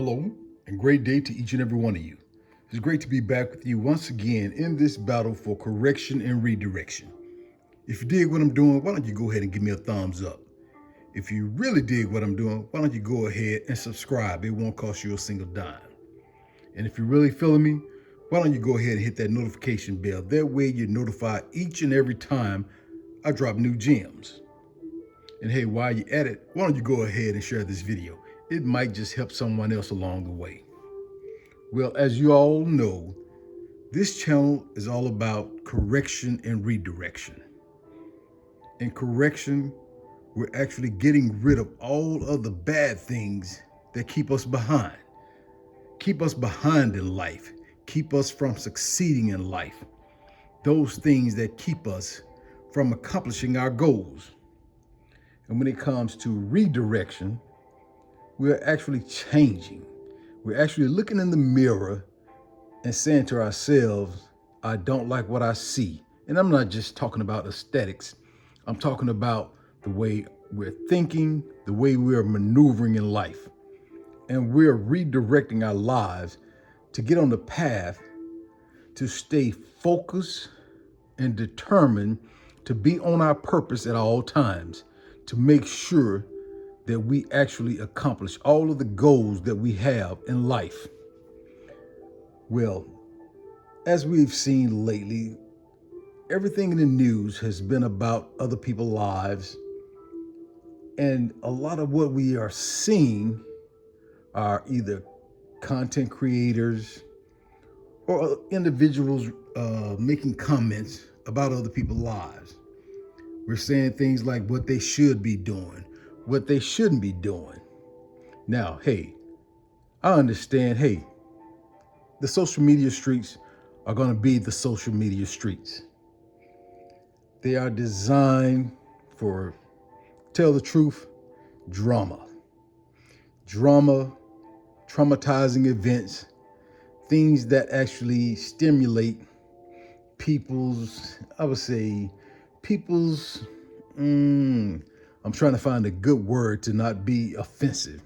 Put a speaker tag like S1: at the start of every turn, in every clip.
S1: Hello, and great day to each and every one of you. It's great to be back with you once again in this battle for correction and redirection. If you dig what I'm doing, why don't you go ahead and give me a thumbs up? If you really dig what I'm doing, why don't you go ahead and subscribe? It won't cost you a single dime. And if you're really feeling me, why don't you go ahead and hit that notification bell? That way you're notified each and every time I drop new gems. And hey, while you're at it, why don't you go ahead and share this video? It might just help someone else along the way. Well, as you all know, this channel is all about correction and redirection. In correction, we're actually getting rid of all of the bad things that keep us behind in life, keep us from succeeding in life, those things that keep us from accomplishing our goals. And when it comes to redirection, we're actually changing. We're actually looking in the mirror and saying to ourselves, I don't like what I see. And I'm not just talking about aesthetics. I'm talking about the way we're thinking, the way we're maneuvering in life. And we're redirecting our lives to get on the path to stay focused and determined to be on our purpose at all times, to make sure that we actually accomplish all of the goals that we have in life. Well, as we've seen lately, everything in the news has been about other people's lives. And a lot of what we are seeing are either content creators or individuals making comments about other people's lives. We're saying things like what they should be doing, what they shouldn't be doing. Now, hey, I understand, hey, the social media streets are going to be the social media streets. They are designed for, tell the truth, drama, traumatizing events, things that actually stimulate I'm trying to find a good word to not be offensive.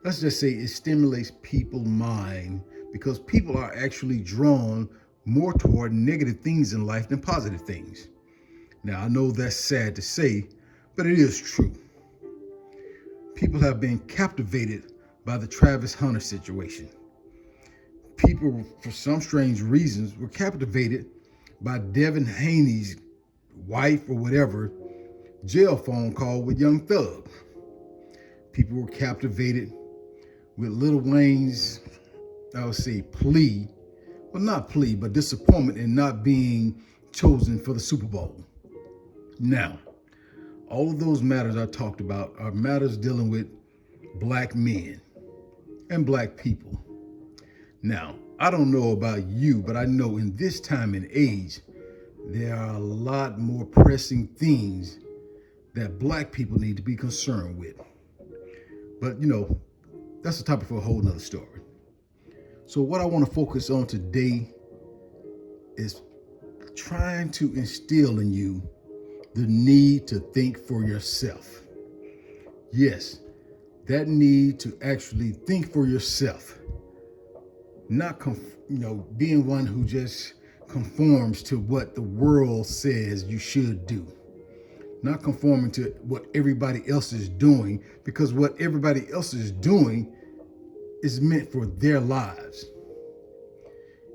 S1: Let's just say it stimulates people's mind because people are actually drawn more toward negative things in life than positive things. Now, I know that's sad to say, but it is true. People have been captivated by the Travis Hunter situation. People, for some strange reasons, were captivated by Devin Haney's wife or whatever jail phone call with Young Thug. People were captivated with Lil Wayne's, plea, well, not plea, but disappointment in not being chosen for the Super Bowl. Now, all of those matters I talked about are matters dealing with black men and black people. Now, I don't know about you, but I know in this time and age, there are a lot more pressing things that black people need to be concerned with. But, that's a topic for a whole nother story. So what I want to focus on today is trying to instill in you the need to think for yourself. Yes, that need to actually think for yourself. Not being one who just conforms to what the world says you should do. Not conforming to what everybody else is doing, because what everybody else is doing is meant for their lives.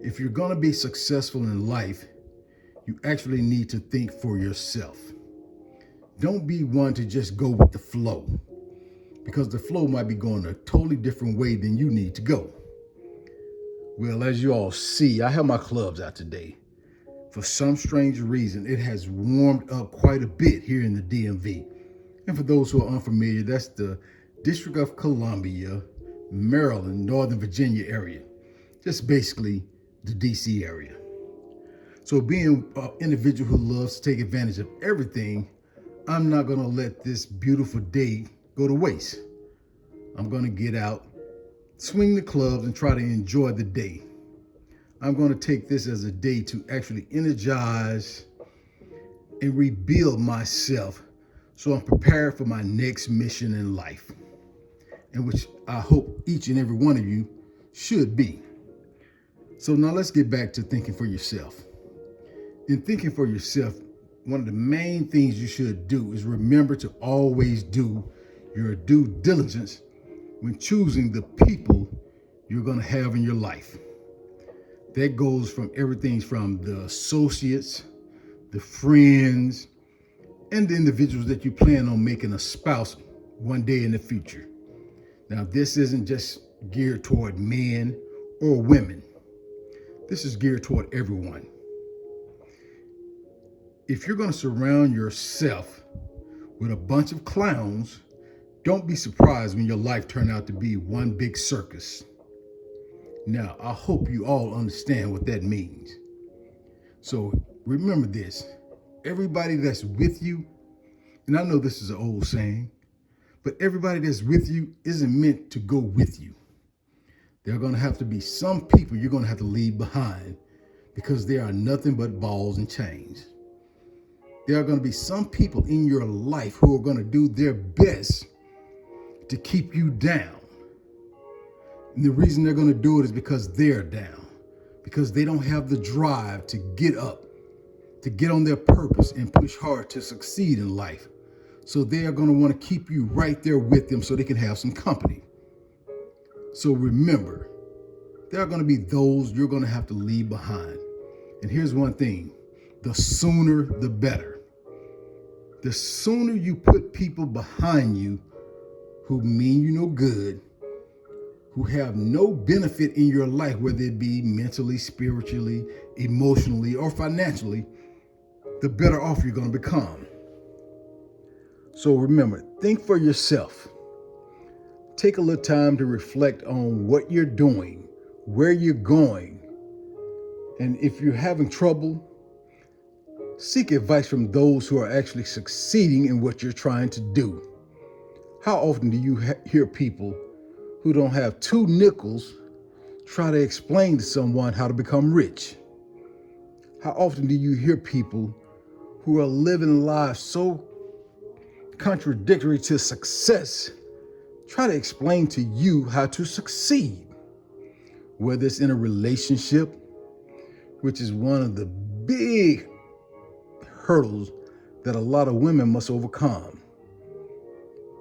S1: If you're going to be successful in life, you actually need to think for yourself. Don't be one to just go with the flow, because the flow might be going a totally different way than you need to go. Well, as you all see, I have my clubs out today. For some strange reason, it has warmed up quite a bit here in the DMV. And for those who are unfamiliar, that's the District of Columbia, Maryland, Northern Virginia area. Just basically the DC area. So being an individual who loves to take advantage of everything, I'm not going to let this beautiful day go to waste. I'm going to get out, swing the clubs, and try to enjoy the day. I'm going to take this as a day to actually energize and rebuild myself so I'm prepared for my next mission in life. and which I hope each and every one of you should be. So now let's get back to thinking for yourself. In thinking for yourself, one of the main things you should do is remember to always do your due diligence when choosing the people you're going to have in your life. That goes from everything from the associates, the friends, and the individuals that you plan on making a spouse one day in the future. Now, this isn't just geared toward men or women. This is geared toward everyone. If you're going to surround yourself with a bunch of clowns, don't be surprised when your life turns out to be one big circus. Now, I hope you all understand what that means. So remember this, everybody that's with you, and I know this is an old saying, but everybody that's with you isn't meant to go with you. There are going to have to be some people you're going to have to leave behind because they are nothing but balls and chains. There are going to be some people in your life who are going to do their best to keep you down. And the reason they're going to do it is because they're down, because they don't have the drive to get up, to get on their purpose and push hard to succeed in life. So they are going to want to keep you right there with them so they can have some company. So remember, there are going to be those you're going to have to leave behind. And here's one thing, the sooner the better. The sooner you put people behind you who mean you no good, who have no benefit in your life, whether it be mentally, spiritually, emotionally, or financially, the better off you're going to become. So remember, think for yourself. Take a little time to reflect on what you're doing, where you're going. And if you're having trouble, seek advice from those who are actually succeeding in what you're trying to do. How often do you hear people who don't have 2 nickels try to explain to someone how to become rich? How often do you hear people who are living lives so contradictory to success try to explain to you how to succeed? Whether it's in a relationship, which is one of the big hurdles that a lot of women must overcome.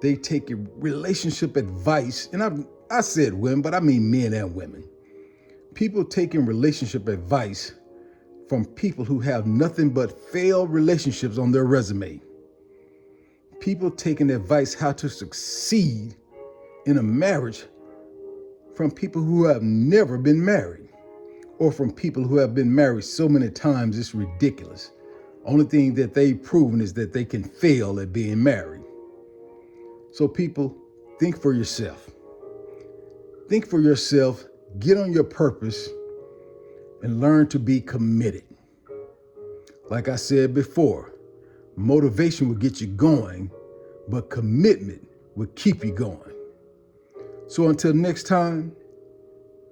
S1: They take relationship advice, and I said women, but I mean men and women. People taking relationship advice from people who have nothing but failed relationships on their resume. People taking advice how to succeed in a marriage from people who have never been married, or from people who have been married so many times it's ridiculous. Only thing that they've proven is that they can fail at being married. So people, think for yourself. Think for yourself, get on your purpose, and learn to be committed. Like I said before, motivation will get you going, but commitment will keep you going. So until next time,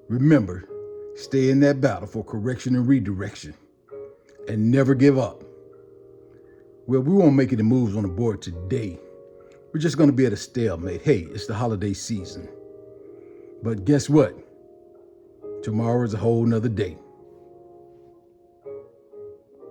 S1: remember, stay in that battle for correction and redirection, and never give up. Well, we won't make any moves on the board today. We're just going to be at a stalemate. Hey, it's the holiday season. But guess what? Tomorrow is a whole nother day.